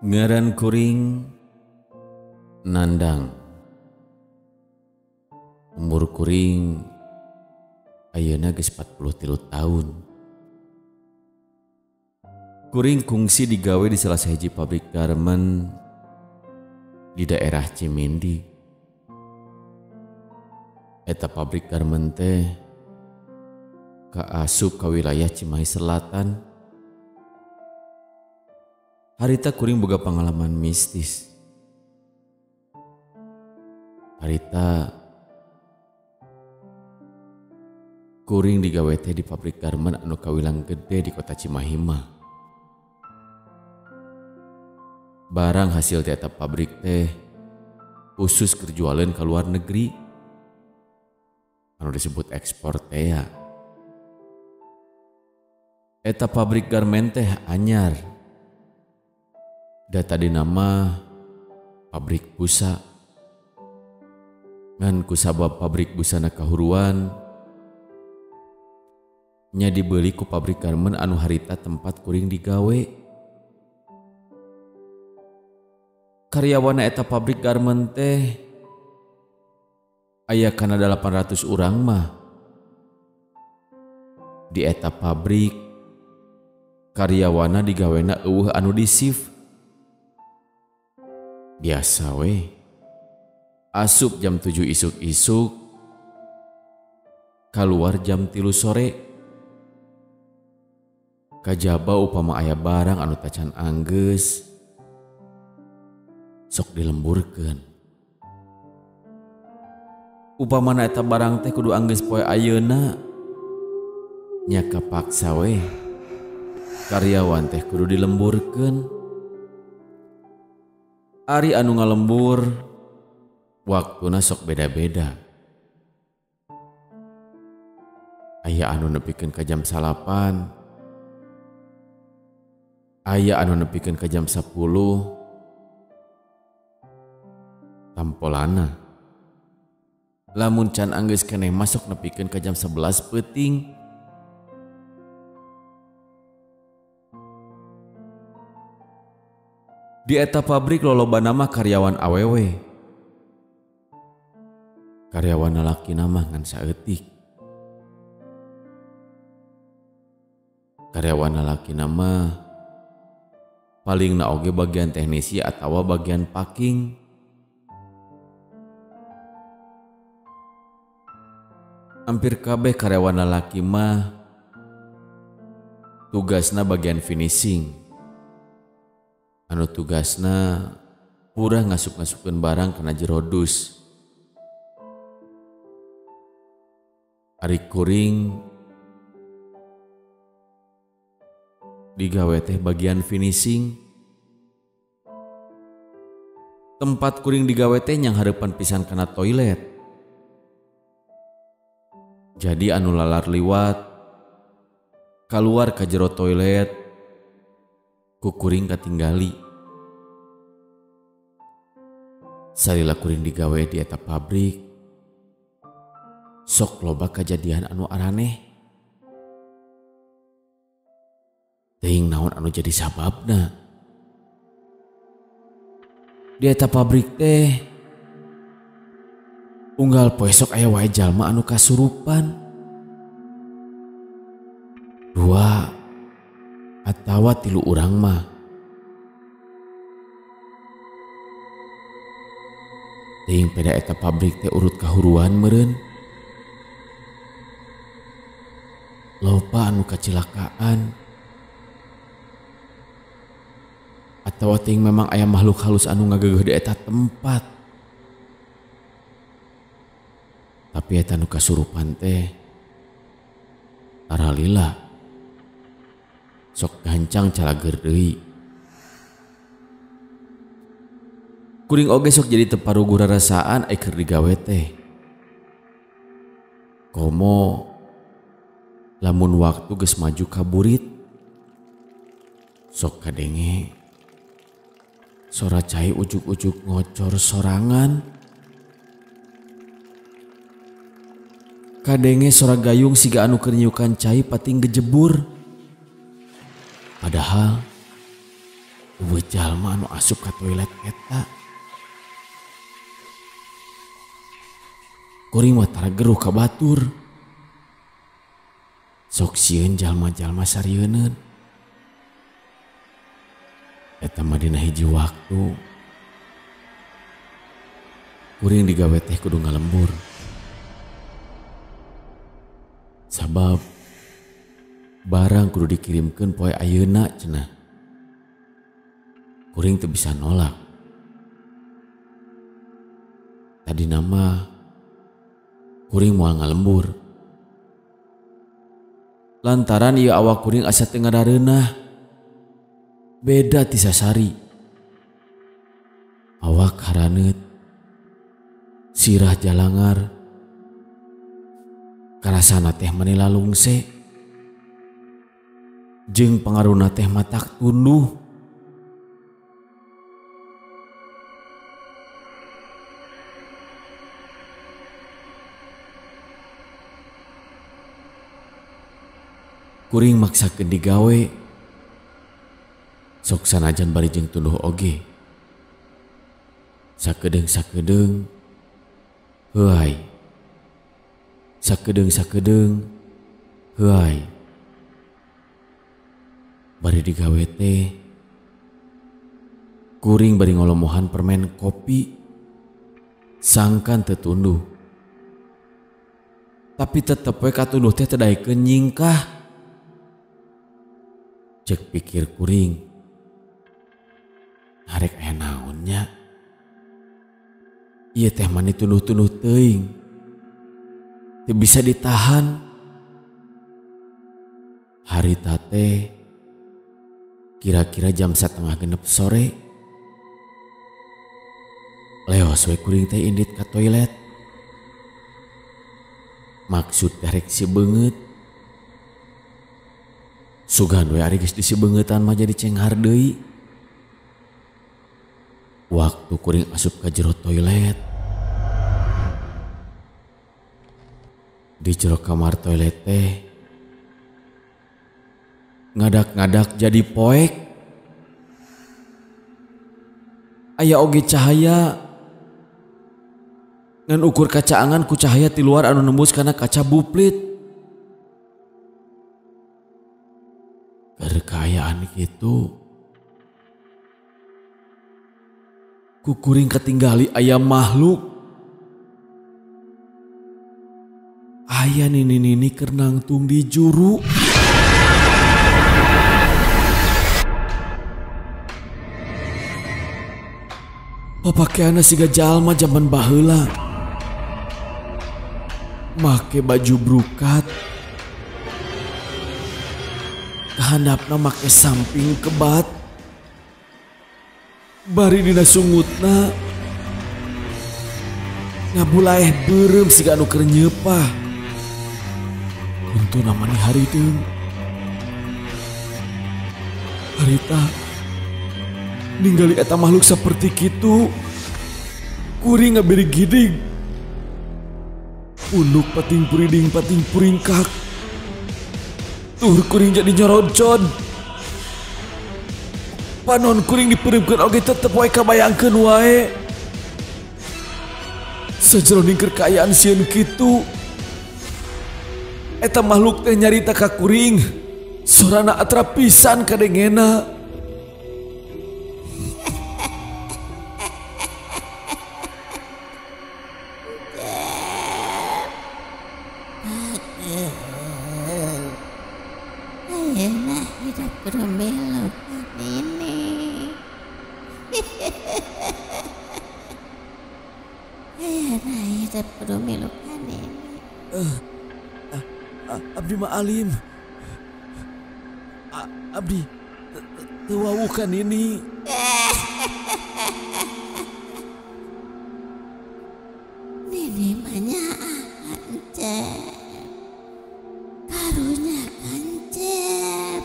Ngaran kuring Nandang. Umur kuring ayeuna geus 43 tahun. Kuring kungsi digawe di salah sahiji pabrik garmen di daerah Cimindi. Eta pabrik garmen teh kaasup ka wilayah Cimahi Selatan. Harita kuring boga pengalaman mistis. Harita kuring digawe teh di pabrik garmen anu kawilang gede di kota Cimahi mah. Barang hasil eta pabrik teh khusus kerjualan ke luar negeri anu disebut ekspor teh ya. Eta pabrik garmen teh anyar. Data di nama pabrik busa. Ngan kusabab pabrik busana kahuruan nya dibeli ku pabrik garmen anu harita tempat kuring digawe. Karyawana eta pabrik garmen teh aya kana 800 urang mah. Di eta pabrik karyawana digawena eueuh anu di shift. Biasa we, asup jam 7 isuk-isuk, keluar jam 3 sore. Kajaba upama aya barang anu tacan anggeus, sok dilemburkeun. Upamana eta barang teh kudu anggeus poe ayeuna, nya kapaksa we, karyawan teh kudu dilemburkeun. Ari anu ngalembur waktuna sok beda-beda. Aya anu nepikeun ka jam 8, aya anu nepikeun ka jam 10. Tampolana lamun can anggeus keneh masuk nepikeun ka jam 11 peuting. Di eta pabrik lolobana mah karyawan awewe. Karyawan lalaki mah ngan saeutik. Karyawan lalaki mah paling na oge bagian teknisi atawa bagian packing. Hampir kabeh karyawan lalaki mah tugasna bagian finishing. Anu tugasna purah ngasup-ngasupkeun barang kana jero dus. Ari kuring digawe teh bagian finishing. Tempat kuring digawe teh nyang hareupan pisan kana toilet. Jadi anu lalar liwat kaluar ka jero toilet ku kuring katinggali. Salila kuring digawe di eta pabrik, sok loba kejadian anu araneh. Teuing naon anu jadi sababna. Di eta pabrik teh unggal poe sok aya wae jalma anu kasurupan. 2 atawa 3 urang mah. Teuing peda eta pabrik teh urut kahuruan meureun. Loba anu kacilakaan. Atawa teuing memang aya makhluk halus anu ngageugeuh di eta tempat. Tapi eta nu kasurupan teh taralila sok gancang calager deui. Kuring oge sok jadi teparuguh rarasaan ai keur digawe teh. Komo lamun waktu geus maju ka burit, sok kadenge sora cai ujuk-ujuk ngocor sorangan. Kadenge sora gayung siga anu keur nyiukan cai pating gejebur. Padahal Dua jalma anu asup ka toilet eta. Kuring mah tara geruh ka batur. Sok sieun jalma-jalma sarieuneun. Eta mah dina hiji waktu kuring digawe teh kudu ngalembur. Sabab barang kudu dikirimkeun poe ayeuna cenah. Kuring teu bisa nolak. Tadi nama kuring moal ngalembur. Lantaran ieu awak kuring asa teu ngadareunah. Beda ti sasari. Awak haraneut, sirah jalangar, karasana teh manila lungse, jeung pangaruna teh matak tunduh. Kuring maksakeun digawe, sok sanajan bari jeung tunduh oge. Sakedeung heuai. Sakedeung heuai. Bari digawe teh kuring bari ngolomohan permen kopi sangkan teu tunduh. Tapi tetep we katunduh teh teu daekeun nyingkah. Cek pikir kuring, harek aya naonnya. Ieu teh mah ditunduh-tunduh teuing, teu bisa ditahan. Harita teh kira-kira jam 5:30 sore. Leos we kuring teh indit ka toilet. Maksud teh rek si beungeut. Sugan we ari geus disibeungeutan mah jadi cenghar deui. Waktu kuring asup ka jero toilet. Di jero kamar toilet teh ngadak-ngadak jadi poek. Aya oge cahaya. Ngan ukur kacaangan ku cahaya ti luar anu nembus kana kaca buplit. Kekayaan gitu kukuring ketinggali aya makhluk. Aya nini-nini keur nangtung di juru. Papakeana siga jalma zaman baheula. Make baju brukat. Kahandapna make samping kebat. Bari dina sungutna ngabulaeh beureum siga anu keur nyeupah. Kuntuna mani harideung. Harita ninggali eta makhluk saperti kitu. Kuring ngabiri gidig. Unduk pating puringkak. Tuh kuring jadi nyorocon. Panon kuring dipereupkeun oge tetep wae kabayangkeun wae. Sajroning kekayaan sieun kitu. Eta makhluk teh nyarita ka kuring. Sorana atra pisan kadengena. Enak hidup bermelo ini. Enak hidup bermelo ini. Abdi mah alim. Abdi teu wawukan ini. Nini manya kancep. Karunya kancep.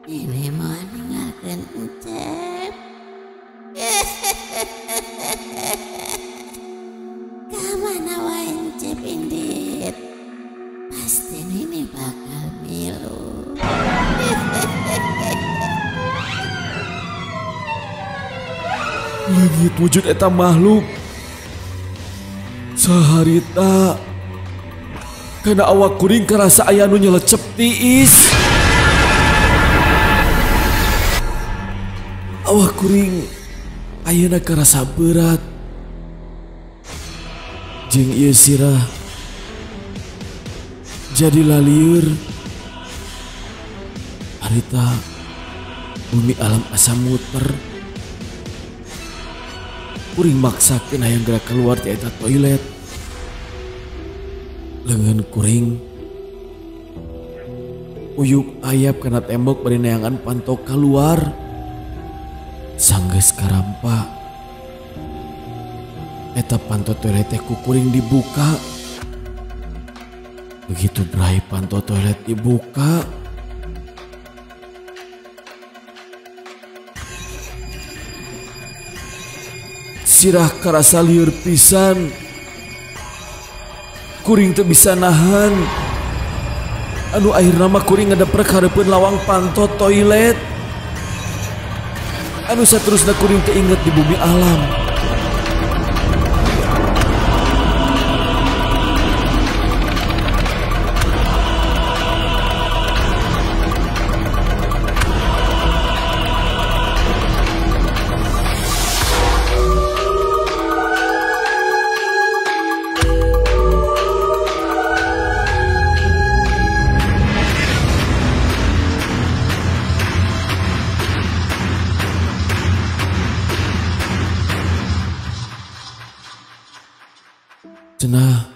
Nini mau ninggalkeun encep. Kamana wae encep indit. Pasti Nini bakal milu. Leungit wujud eta makhluk saharita karena awak kuring karasa aya nu nyelecep tiis. Awak kuring ayeuna karasa berat jeung ieu sirah jadi lalieur. Harita bumi alam asa muter. Kuring maksakeun hayang gerak keluar ti eta toilet. Leungeun kuring uyuk ayap kana tembok bari neangan pantok keluar. Sanggeus karampa eta panto toilet teh ku kuring dibuka. Begitu brai panto toilet dibuka, sirah karasa lieur pisan. Kuring teu bisa nahan. Anu akhirna mah kuring ngadeprek hareupeun lawang panto toilet. Anu saterusna kuring teu inget di bumi alam. Cenah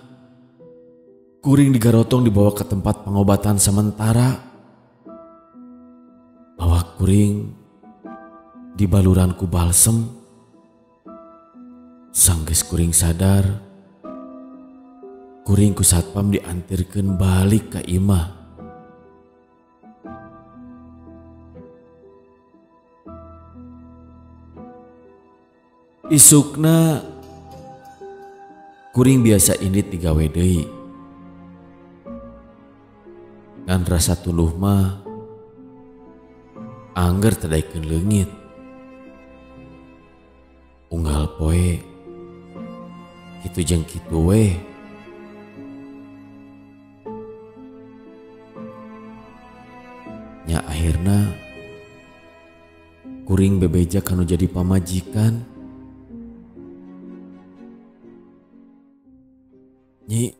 kuring digarotong dibawa ke tempat pengobatan sementara. Awak kuring dibaluran ku balsem. Sanggeus kuring sadar, kuring ku satpam diantirkeun balik ka imah. Isukna kuring biasa indit digawe deui. Kan rasa tuluh mah angger tadaikeun leungit. Unggal poe kitu jeung kitu we. Nya akhirna kuring bebeja kanu jadi pamajikan. Nyi,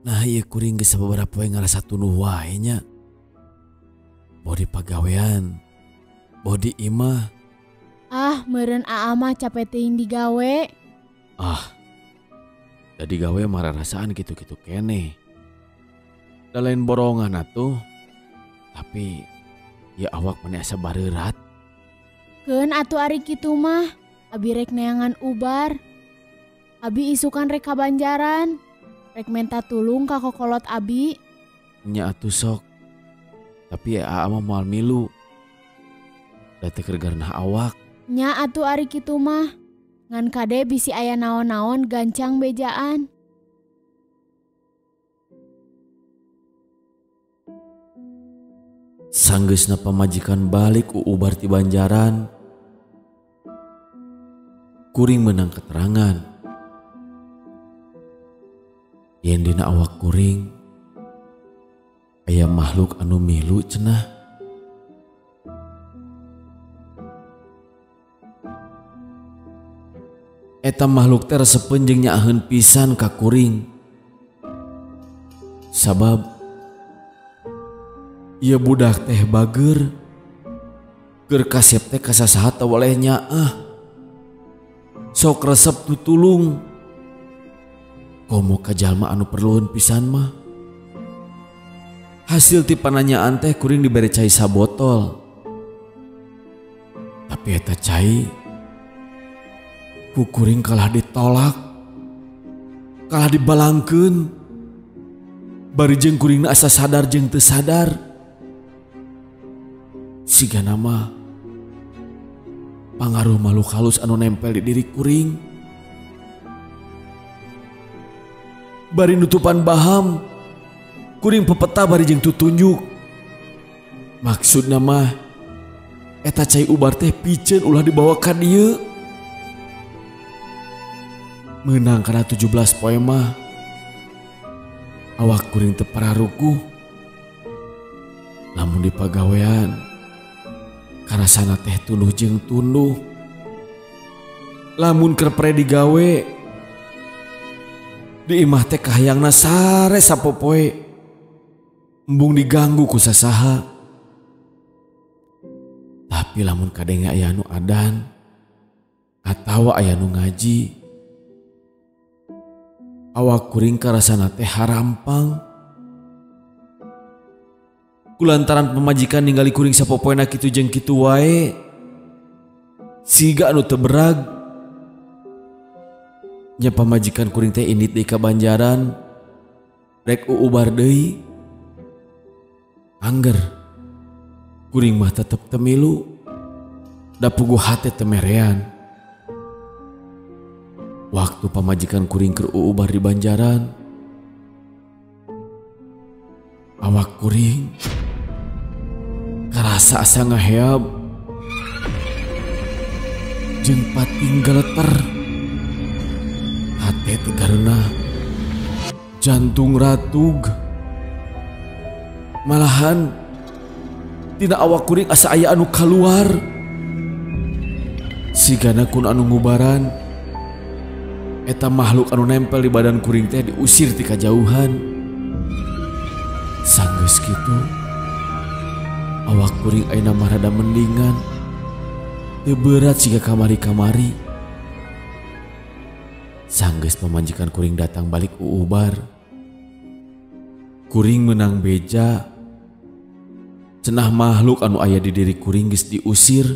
nah ieu kuring geus sababaraha poe ngarasa tuluh wae nya. Bodi pagawean, bodi imah. Ah, meureun aa mah capek teuing digawe. Ah, tadi gawe mah rasaan gitu-gitu keneh. Da lain borongan atuh, tapi ya awak maneh asa bareurat. Keun atuh ari kitu mah, abi rek neangan ubar. Abi isukan rek kabanjaran, rek menta tulung ka kokolot abi. Nya atuh sok, tapi ya aa mah moal milu. Da teu keur garna awak. Nya atuh ari kitu mah, ngan kade bisi aya naon-naon gancang bejaan. Sanggeusna pamajikan balik ubar ti Banjaran, kuring menang keterangan. Yen dina awak kuring aya makhluk anu milu cenah. Eta makhluk teh resepeun jeung nyaaheun pisan ka kuring. Sabab ieu budak teh bager, keur kasep teh kasasaha teu waleh nyaah. Sok resep tutulung. Komo ka jalma anu perlueun pisan mah. Hasil ti pananyaan teh kuring dibere cai sabotol. Tapi eta cai ku kuring kalah ditolak, kalah dibalangkeun. Bari jeung kuringna asa sadar jeung teu sadar. Sigana mah pangaruh makhluk halus anu nempel di diri kuring. Bari nutupan baham, kuring pepeta bari jeung tutunjuk. Maksudna mah Eta cai ubar teh piceun ulah dibawa ka dieu. Meunang kana 17 poe mah awak kuring teu pararukuh. Lamun di pagawean karasana teh tunduh jeung tunduh. Lamun keur pre digawe di imah teh kahayangna sare sapopoe embung diganggu ku sasaha. Tapi lamun kadenge aya nu adan atawa aya nu ngaji, awak kuring karasana teh harampang. Kulantaran pemajikan ningali kuring sapopoena kitu jeung kitu wae, siga anu teu berag. Nya pamajikan kuring teh indit deui ka Banjaran, rek uubar deui. Angger kuring mah tetep teu milu, da puguh hate teu merean. Waktu pamajikan kuring keur uubar di Banjaran, awak kuring karasa asa ngaheab jeung pating galeter. Hate teh karena jantung ratug. Malahan tina awak kuring asa aya anu kaluar. Sigana kun anu ngubaran, eta makhluk anu nempel di badan kuring teh diusir ti kajauhan. Sanggeus kitu, awak kuring ayeuna mah rada mendingan, teu berat siga kamari-kamari. Sanggeus pamajikan kuring datang balik uubar, kuring meunang beja. Cenah makhluk anu aya di diri kuring geus diusir.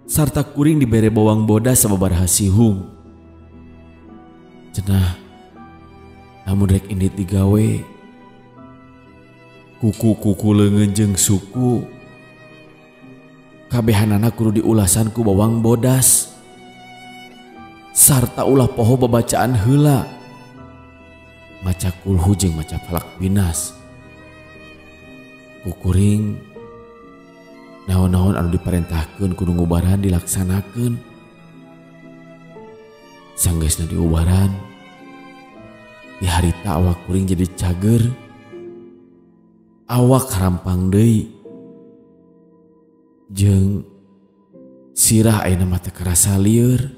Sarta kuring dibere bawang bodas sababaraha sihung. Cenah lamun rek indit digawe, kuku-kuku leungeun jeung suku kabehanana kudu diulasan ku bawang bodas. Sarta ulah poho babacaan heula, maca kulhu jeung maca falak binas. Kuring naon-naon anu diparentahkeun kudu ngubaran dilaksanakeun. Sanggeusna diubaran, di harita awak kuring jadi cager, awak harampang deui, jeung sirah ayeuna mah teu karasa lieur.